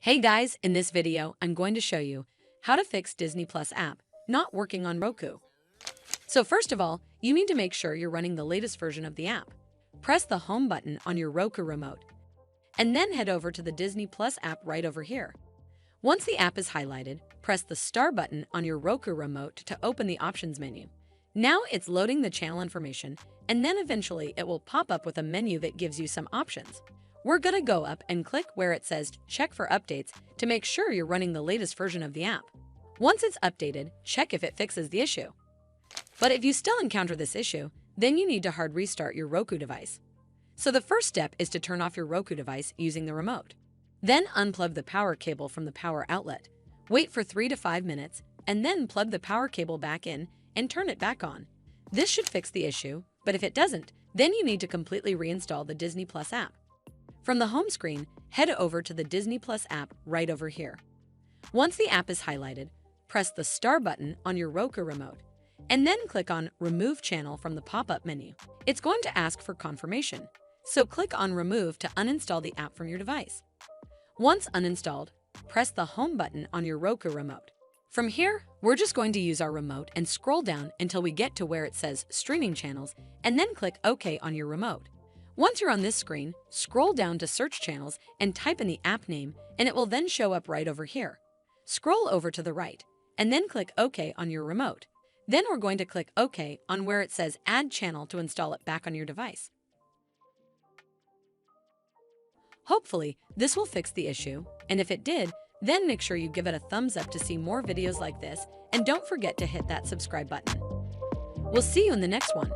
Hey guys, in this video, I'm going to show you how to fix Disney Plus app not working on Roku. So first of all, you need to make sure you're running the latest version of the app. Press the home button on your Roku remote, and then head over to the Disney Plus app right over here. Once the app is highlighted, press the star button on your Roku remote to open the options menu. Now it's loading the channel information, and then eventually it will pop up with a menu that gives you some options. We're gonna go up and click where it says check for updates to make sure you're running the latest version of the app. Once it's updated, check if it fixes the issue. But if you still encounter this issue, then you need to hard restart your Roku device. So the first step is to turn off your Roku device using the remote. Then unplug the power cable from the power outlet. Wait for 3 to 5 minutes, and then plug the power cable back in and turn it back on. This should fix the issue, but if it doesn't, then you need to completely reinstall the Disney Plus app. From the home screen, head over to the Disney Plus app right over here. Once the app is highlighted, press the star button on your Roku remote, and then click on Remove Channel from the pop-up menu. It's going to ask for confirmation, so click on Remove to uninstall the app from your device. Once uninstalled, press the home button on your Roku remote. From here, we're just going to use our remote and scroll down until we get to where it says Streaming Channels, and then click OK on your remote. Once you're on this screen, scroll down to Search Channels and type in the app name, and it will then show up right over here. Scroll over to the right, and then click OK on your remote. Then we're going to click OK on where it says Add Channel to install it back on your device. Hopefully, this will fix the issue, and if it did, then make sure you give it a thumbs up to see more videos like this, and don't forget to hit that subscribe button. We'll see you in the next one.